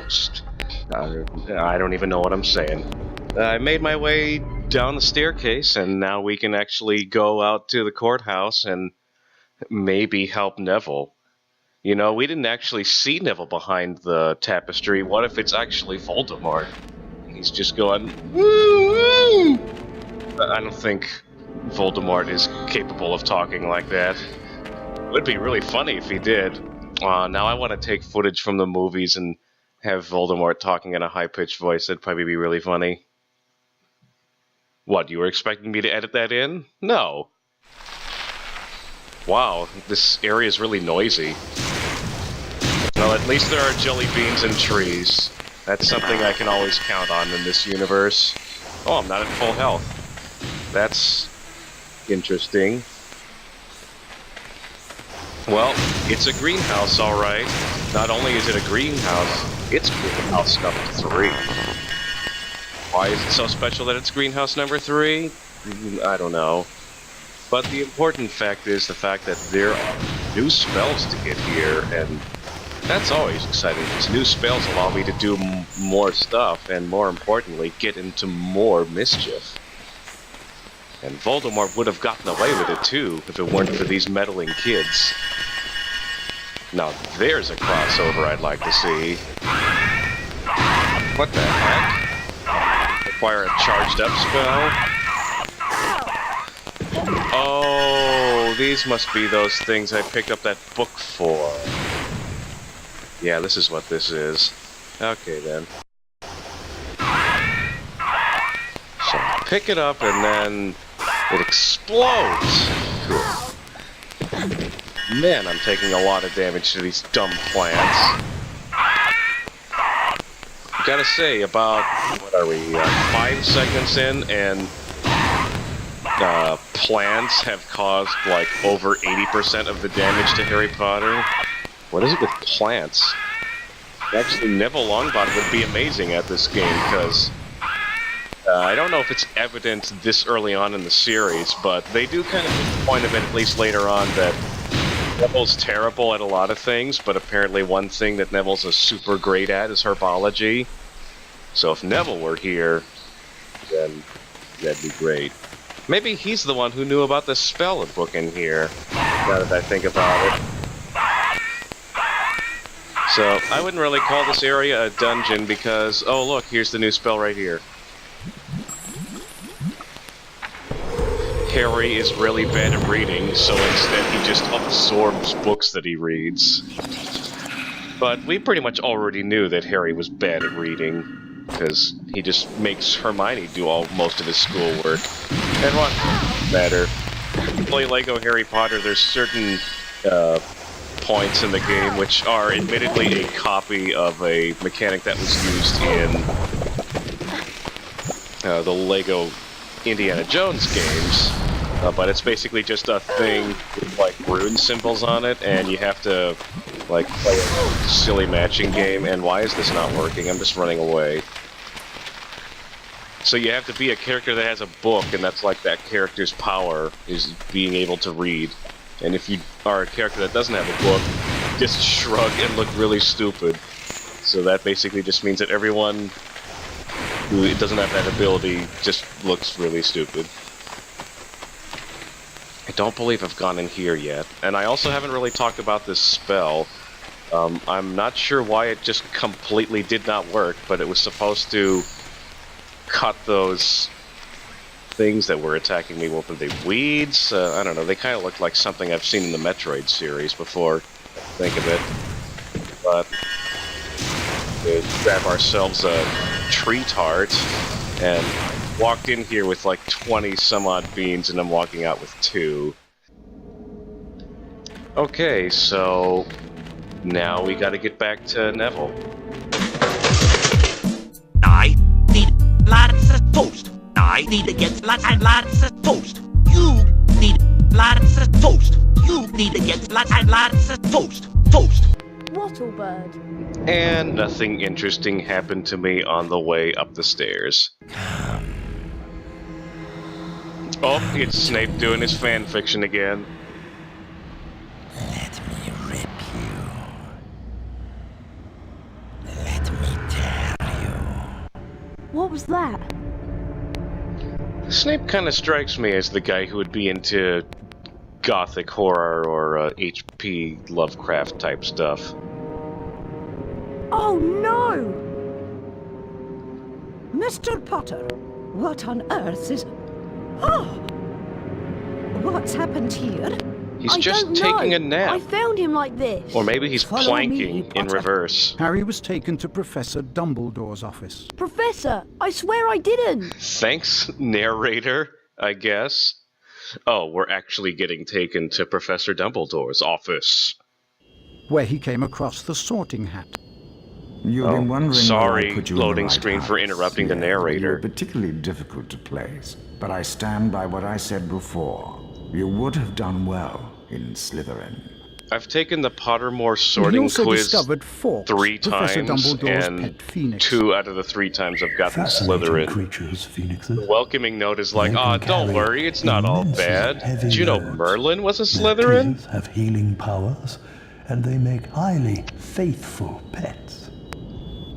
ghost. I don't even know what I'm saying. I made my way down the staircase, and now we can actually go out to the courthouse and maybe help Neville. You know, we didn't actually see Neville behind the tapestry. What if it's actually Voldemort? He's just going, woo! I don't think Voldemort is capable of talking like that. It would be really funny if he did. Now I want to take footage from the movies and have Voldemort talking in a high-pitched voice. That'd probably be really funny. What, you were expecting me to edit that in? No. Wow, this area is really noisy. Well, at least there are jelly beans and trees. That's something I can always count on in this universe. Oh, I'm not at full health. That's interesting. Well, it's a greenhouse, alright. Not only is it a greenhouse, it's greenhouse number 3. Why is it so special that it's greenhouse number 3? I don't know. But the important fact is the fact that there are new spells to get here, and that's always exciting, because new spells allow me to do more stuff, and more importantly, get into more mischief. And Voldemort would have gotten away with it too, if it weren't for these meddling kids. Now there's a crossover I'd like to see. What the heck? Require a charged up spell? Oh, these must be those things I picked up that book for. Yeah, this is what this is. Okay, then. So, pick it up and then it explodes! Cool. Man, I'm taking a lot of damage to these dumb plants. Gotta say, about, what are we, 5 segments in, and plants have caused, like, over 80% of the damage to Harry Potter. What is it with plants? Actually, Neville Longbottom would be amazing at this game, because I don't know if it's evident this early on in the series, but they do kind of make the point of it, at least later on, that Neville's terrible at a lot of things, but apparently one thing that Neville's a super great at is herbology. So if Neville were here, then that'd be great. Maybe he's the one who knew about the spell book in here, now that I think about it. So, I wouldn't really call this area a dungeon because, oh look, here's the new spell right here. Harry is really bad at reading, so instead he just absorbs books that he reads. But we pretty much already knew that Harry was bad at reading, because he just makes Hermione do most of his schoolwork. And what matter? If you play Lego Harry Potter, there's certain points in the game which are admittedly a copy of a mechanic that was used in the Lego Indiana Jones games, but it's basically just a thing with like rune symbols on it, and you have to like play a silly matching game. And why is this not working? I'm just running away. So you have to be a character that has a book, and that's like that character's power is being able to read. And if you are a character that doesn't have a book, just shrug and look really stupid. So that basically just means that everyone who doesn't have that ability just looks really stupid. I don't believe I've gone in here yet. And I also haven't really talked about this spell. I'm not sure why it just completely did not work, but it was supposed to cut those things that were attacking me. What were they, weeds? I don't know, they kind of looked like something I've seen in the Metroid series before, think of it. But we grab ourselves a tree tart and walked in here with like 20 some odd beans, and I'm walking out with 2. Okay, so now we gotta get back to Neville. I need lots of toast. I need to get lots and lots of toast. You need lots of toast. You need to get lots and lots of toast. Toast. Wattlebird. And nothing interesting happened to me on the way up the stairs. Oh, it's Snape doing his fan fiction again. Let me rip you. Let me What was that? Snape kind of strikes me as the guy who would be into gothic horror or H.P. Lovecraft type stuff. Oh no! Mr. Potter, what on earth is... Oh! What's happened here? He's I just don't taking know. a nap. I found him like this. Or maybe he's Follow planking me, in Potter. reverse. Harry was taken to Professor Dumbledore's office. Professor, I swear I didn't. Thanks, narrator, I guess. Oh, we're actually getting taken to Professor Dumbledore's office. Where he came across the Sorting Hat. You've been wondering sorry, why I put you in the loading right screen for house. interrupting the Yes, narrator. You're particularly difficult to place, but I stand by what I said before. You would have done well in Slytherin. I've taken the Pottermore He sorting also quiz discovered Fawkes, 3 Professor times, Dumbledore's and pet phoenix. 2 out of the 3 times I've gotten Fascinating Slytherin. creatures, phoenixes. The welcoming note is like, They "Aw, can don't carry worry, it's not all immensely bad. heavy Did you know loads. Merlin was a Their Slytherin?" teeth have healing powers, and they make highly faithful pets.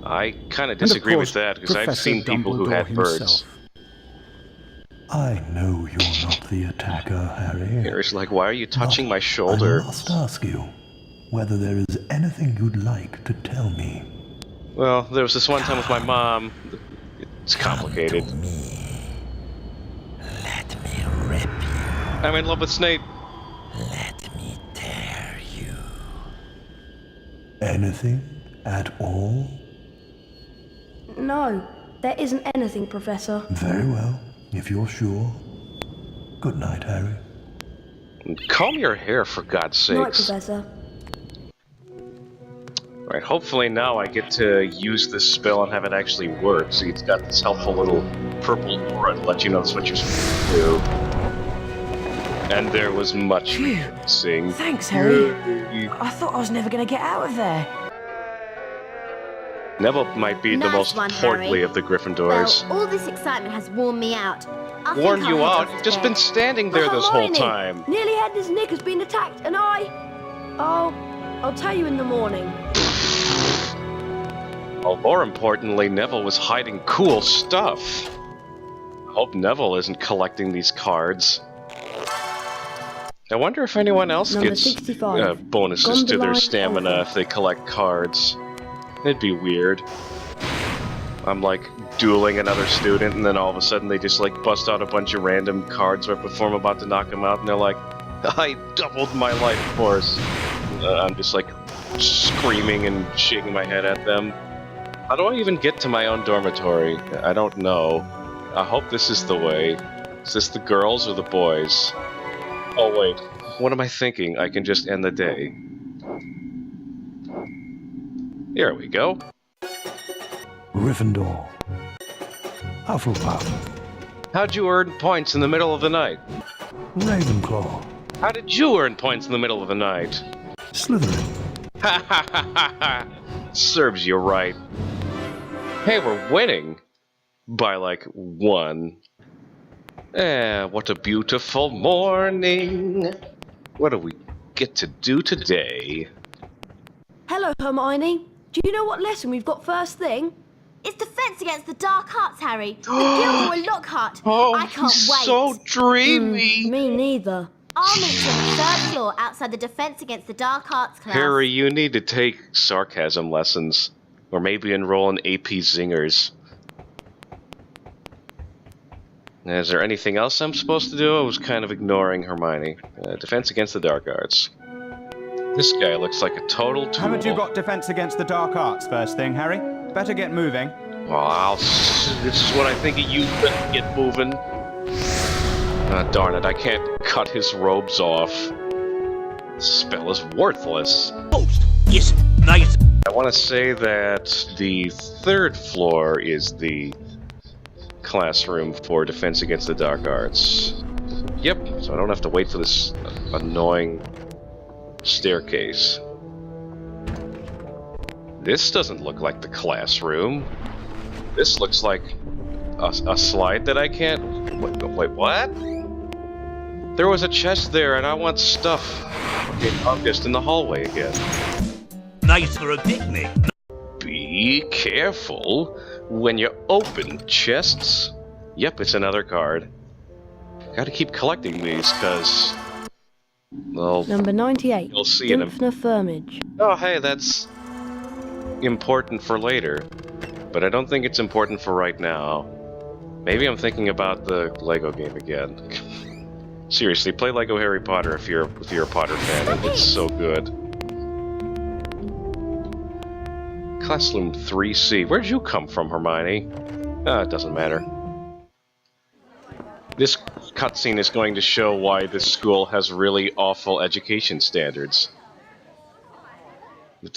I kind of And of disagree with course, that, because I've Professor seen people who Dumbledore had birds. himself. I know you're not the attacker, Harry. Harry's like, "Why are you touching But my shoulder?" I must ask you whether there is anything you'd like to tell me. Well, there was this one time with my mom. It's complicated. Come to me. Let me rip you. I'm in love with Snape. Let me tear you. Anything at all? No, there isn't anything, Professor. Very well, if you're sure. Good night, Harry. Comb your hair, for God's Night, sakes. Professor. Right, hopefully now I get to use this spell and have it actually work. See, it's got this helpful little purple aura to let you know that's what you're supposed to do. And there was much sing. Thanks, Harry. I thought I was never going to get out of there. Neville might be the Nice most one, portly Harry. of the Gryffindors. Well, all this excitement has worn me out. I think Warn I'll you head out, off you've to just bed. been standing there this whole Hermione, time. Nearly had his knickers been attacked, and I'll tell you in the morning. Well, more importantly, Neville was hiding cool stuff. I hope Neville isn't collecting these cards. I wonder if anyone else Number gets 65. bonuses to their Gondoline stamina Alpha. if they collect cards. It'd be weird. I'm like dueling another student, and then all of a sudden they just like bust out a bunch of random cards right before I'm about to knock them out, and they're like, "I doubled my life force." I'm just like screaming and shaking my head at them. How do I even get to my own dormitory? I don't know. I hope this is the way. Is this the girls or the boys? Oh wait, what am I thinking? I can just end the day. Here we go. Gryffindor. Hufflepuff. How'd you earn points in the middle of the night? Ravenclaw. How did you earn points in the middle of the night? Slytherin. Ha ha ha ha ha! Serves you right. Hey, we're winning! By like 1. What a beautiful morning! What do we get to do today? Hello, Hermione. Do you know what lesson we've got first thing? It's defense against the dark arts, Harry. The Gilderoy Lockhart. Oh, I can't he's wait. so dreamy! Me neither. I'll meet you on the 3rd floor outside the defense against the dark arts class. Harry, you need to take sarcasm lessons. Or maybe enroll in AP Zingers. Is there anything else I'm supposed to do? I was kind of ignoring Hermione. Defense against the dark arts. This guy looks like a total tool. Haven't you got defense against the dark arts first thing, Harry? Better get moving. Well, this is what I think of you. Better get moving. Darn it, I can't cut his robes off. This spell is worthless. Post. Yes, nice. I want to say that the 3rd floor is the classroom for Defense Against the Dark Arts. Yep, so I don't have to wait for this annoying staircase. This doesn't look like the classroom. This looks like a slide that I can't... Wait, what? There was a chest there and I want stuff. Okay, I'm just in the hallway again. Nice for a picnic. B? be careful when you open chests. Yep, it's another card. Gotta keep collecting these, because... well, Number 98. you'll see in a... Dymphna Firmage. Oh, hey, that's... important for later. But I don't think it's important for right now. Maybe I'm thinking about the Lego game again. Seriously, play Lego Harry Potter if you're a Potter fan. It's so good. Classroom 3C. Where'd you come from, Hermione? It doesn't matter. This cutscene is going to show why this school has really awful education standards.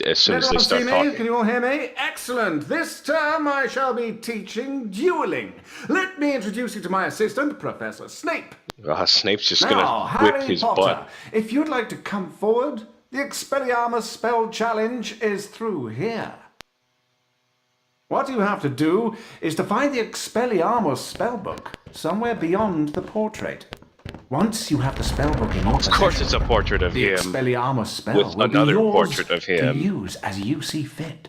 As soon as they start talking. Can you all hear me? Excellent! This term I shall be teaching dueling. Let me introduce you to my assistant, Professor Snape. Snape's just Now, gonna whip Harry his Potter, butt. if you'd like to come forward, the Expelliarmus spell challenge is through here. What you have to do is to find the Expelliarmus spellbook somewhere beyond the portrait. Once you have the spellbook in your possession, of course it's a portrait of the him Expelliarmus spell with will another be yours portrait of him. to use as you see fit.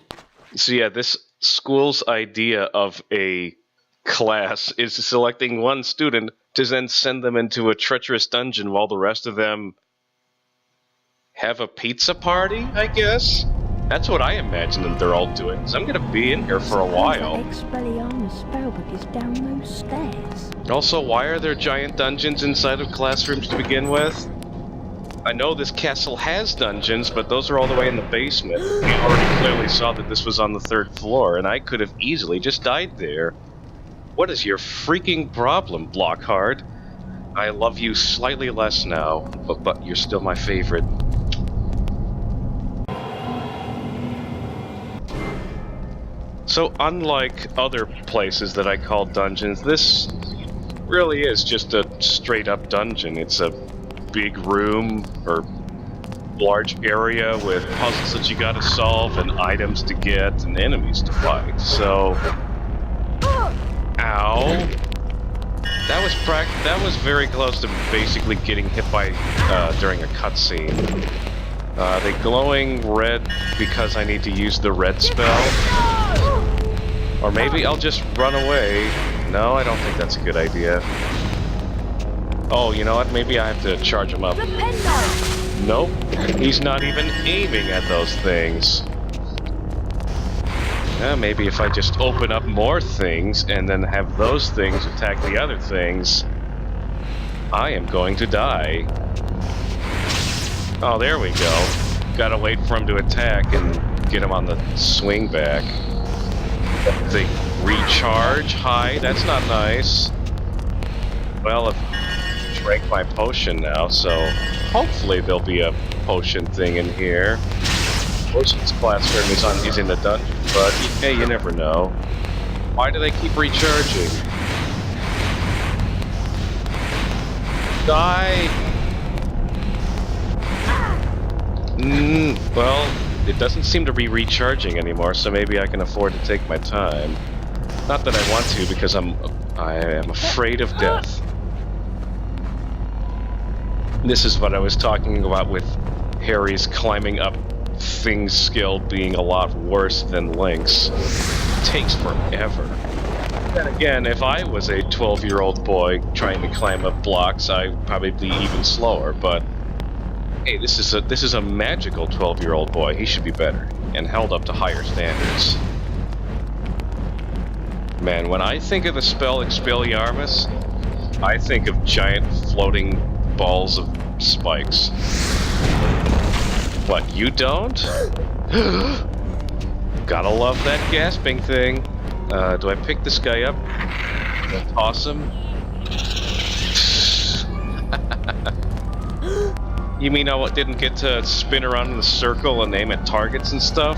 So yeah, this school's idea of a class is selecting one student to then send them into a treacherous dungeon while the rest of them have a pizza party, I guess? That's what I imagine that they're all doing, so I'm gonna be in here for a while. The Expelliarmus spellbook is down those stairs. Also, why are there giant dungeons inside of classrooms to begin with? I know this castle has dungeons, but those are all the way in the basement. We already clearly saw that this was on the 3rd floor, and I could have easily just died there. What is your freaking problem, Blockhard? I love you slightly less now, but you're still my favorite. So unlike other places that I call dungeons, this really is just a straight-up dungeon. It's a big room, or large area with puzzles that you gotta solve, and items to get, and enemies to fight. So... ow! That was very close to basically getting hit by, during a cutscene. The glowing red because I need to use the red spell. Or maybe I'll just run away. No, I don't think that's a good idea. Oh, you know what? Maybe I have to charge him up. Nope. He's not even aiming at those things. Maybe if I just open up more things and then have those things attack the other things, I am going to die. Oh, there we go. Gotta wait for him to attack and get him on the swing back. The recharge? Hi, that's not nice. Well, I've drank my potion now, so hopefully there'll be a potion thing in here. Potion's classroom is in the dungeon, but hey, you never know. Why do they keep recharging? Die! Well, it doesn't seem to be recharging anymore, so maybe I can afford to take my time. Not that I want to, because I am afraid of death. This is what I was talking about with Harry's climbing up things skill being a lot worse than Link's. It takes forever. Then again, if I was a 12-year-old boy trying to climb up blocks, I'd probably be even slower, but hey, this is a magical 12-year-old boy. He should be better and held up to higher standards. Man, when I think of the spell Expelliarmus, I think of giant floating balls of spikes. What, you don't? Gotta love that gasping thing. Do I pick this guy up? Do I toss him? You mean I didn't get to spin around in the circle and aim at targets and stuff?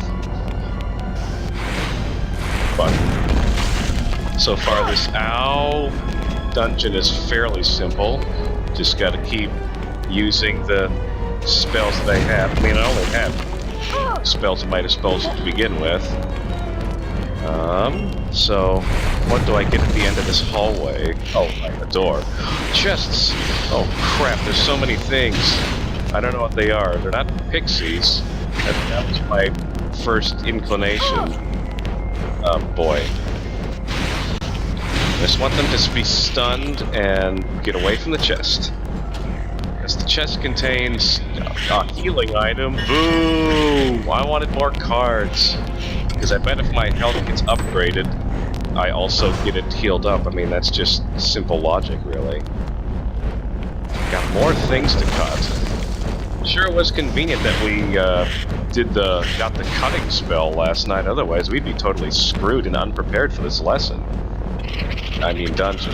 But so far this dungeon is fairly simple. Just gotta keep using the spells that I have. I mean, I only have spells at my disposal to begin with. So what do I get at the end of this hallway? Oh, a door. Chests! Oh crap, there's so many things. I don't know what they are. They're not pixies. That was my first inclination. Oh boy. I just want them to be stunned and get away from the chest. Because the chest contains a healing item. Boo! I wanted more cards. Because I bet if my health gets upgraded, I also get it healed up. I mean, that's just simple logic, really. Got more things to cut. Sure, it was convenient that we got the cutting spell last night. Otherwise, we'd be totally screwed and unprepared for this lesson. I mean, dungeon.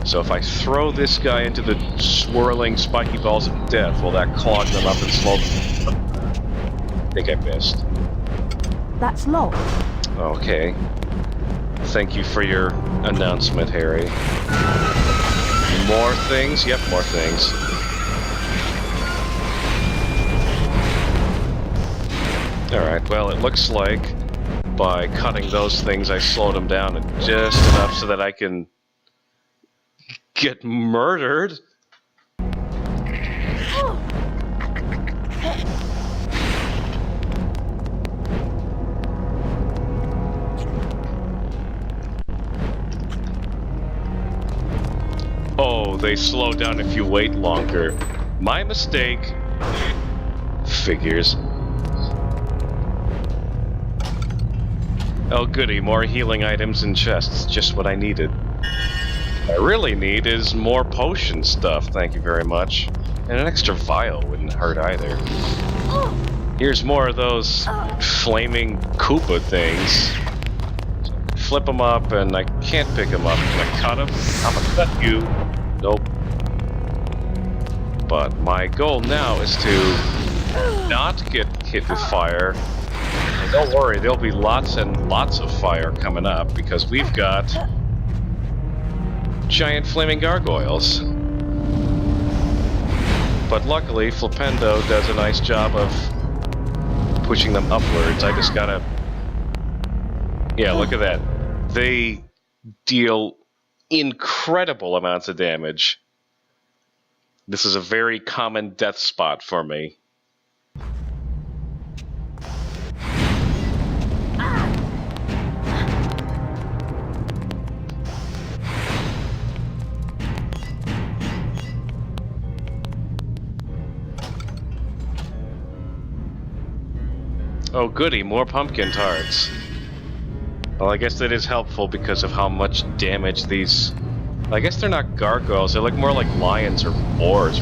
So if I throw this guy into the swirling spiky balls of death, will that clog them up and slow them? I think I missed. That's locked. Okay. Thank you for your announcement, Harry. More things? Yep, more things. Alright, well, it looks like by cutting those things, I slowed them down just enough so that I can get murdered. Oh, they slow down if you wait longer. My mistake. Figures. Oh goody, more healing items and chests. Just what I needed. What I really need is more potion stuff, thank you very much. And an extra vial wouldn't hurt either. Here's more of those flaming Koopa things. Flip them up, and I can't pick them up. Can I cut them? I'm gonna cut you. Nope. But my goal now is to not get hit with fire. And don't worry, there'll be lots and lots of fire coming up, because we've got giant flaming gargoyles. But luckily, Flipendo does a nice job of pushing them upwards. I just gotta... Yeah, look at that. They deal incredible amounts of damage. This is a very common death spot for me. Oh goody, more pumpkin tarts. Well, I guess that is helpful because of how much damage these... I guess they're not gargoyles, they look more like lions or boars.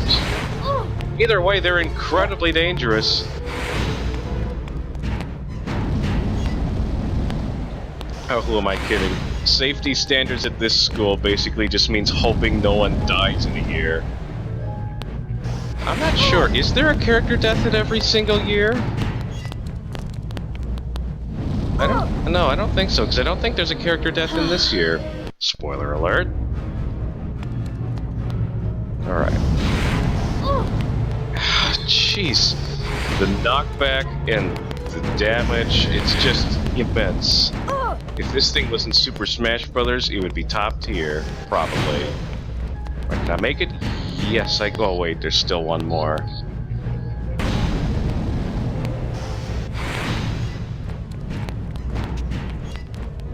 Either way, they're incredibly dangerous. Oh, who am I kidding? Safety standards at this school basically just means hoping no one dies in a year. I'm not sure, is there a character death in every single year? I don't think so, because I don't think there's a character death in this year. Spoiler alert. Alright. Jeez. The knockback and the damage, it's just immense. If this thing was in Super Smash Brothers, it would be top tier, probably. Right, can I make it? Yes, I go. Oh, wait, there's still one more.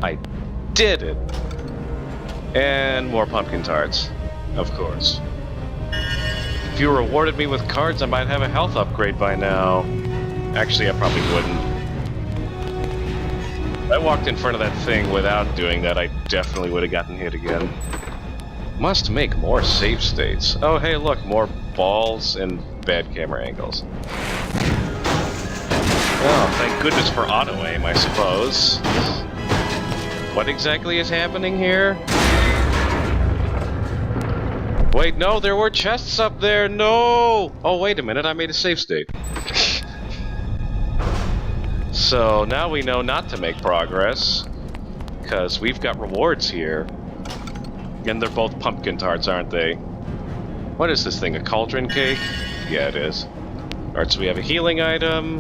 I did it! And more pumpkin tarts, of course. If you rewarded me with cards, I might have a health upgrade by now. Actually, I probably wouldn't. If I walked in front of that thing without doing that, I definitely would have gotten hit again. Must make more save states. Oh, hey, look, more balls and bad camera angles. Oh, thank goodness for auto-aim, I suppose. What exactly is happening here? Wait, no, there were chests up there, no! Oh, wait a minute, I made a save state. So, now we know not to make progress, because we've got rewards here. And they're both pumpkin tarts, aren't they? What is this thing, a cauldron cake? Yeah, it is. Alright, so we have a healing item,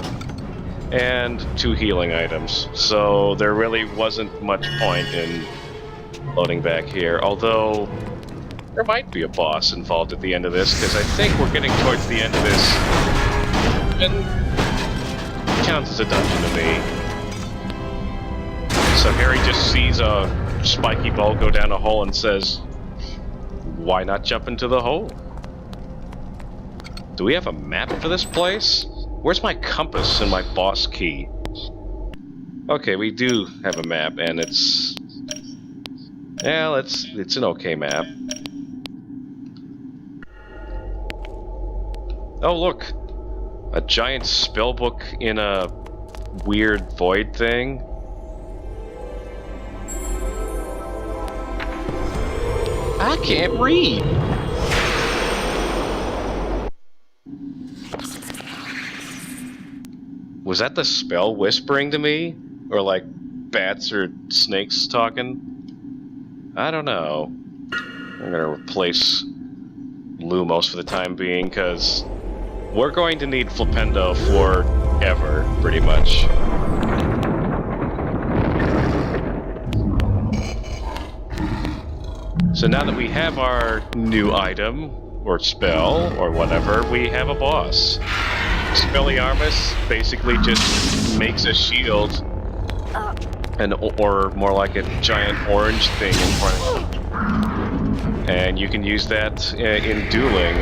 and 2 healing items. So there really wasn't much point in loading back here, although there might be a boss involved at the end of this, because I think we're getting towards the end of this. And it counts as a dungeon to me. So Harry just sees a spiky ball go down a hole and says, why not jump into the hole? Do we have a map for this place? Where's my compass and my boss key? Okay, we do have a map, and it's... yeah, it's an okay map. Oh, look! A giant spellbook in a weird void thing. I can't read! Was that the spell whispering to me? Or like bats or snakes talking? I don't know. I'm gonna replace Lumos for the time being, because we're going to need Flipendo forever, pretty much. So now that we have our new item, or spell, or whatever, we have a boss. Expelliarmus basically just makes a shield, or more like a giant orange thing in front of you. And you can use that in dueling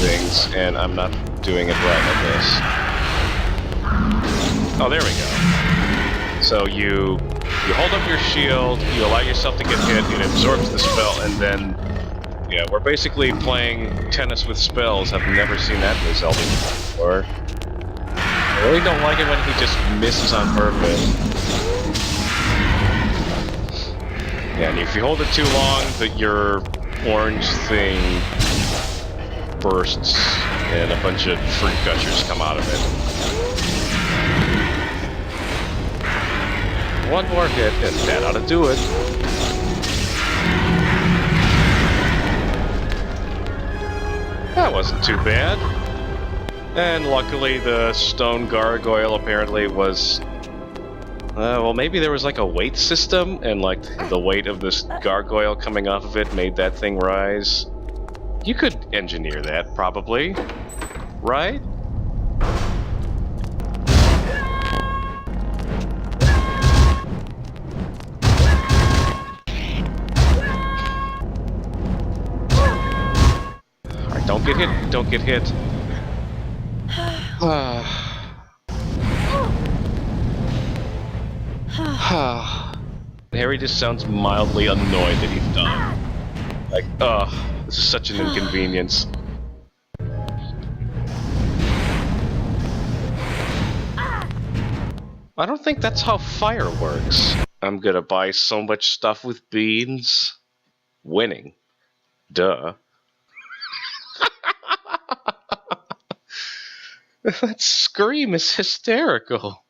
things, and I'm not doing it right like this. Oh, there we go. So you hold up your shield, you allow yourself to get hit, it absorbs the spell, and then, yeah, we're basically playing tennis with spells. I've never seen that in Zelda before. I really don't like it when he just misses on purpose. Yeah, and if you hold it too long, your orange thing bursts, and a bunch of fruit gushers come out of it. One more hit, and that ought to do it. That wasn't too bad. And luckily the stone gargoyle apparently was... well, maybe there was like a weight system, and like the weight of this gargoyle coming off of it made that thing rise. You could engineer that, probably. Right? Alright, don't get hit, don't get hit. Harry just sounds mildly annoyed that he's done. Like, ugh, this is such an inconvenience. I don't think that's how fire works. I'm gonna buy so much stuff with beans. Winning. Duh. That scream is hysterical.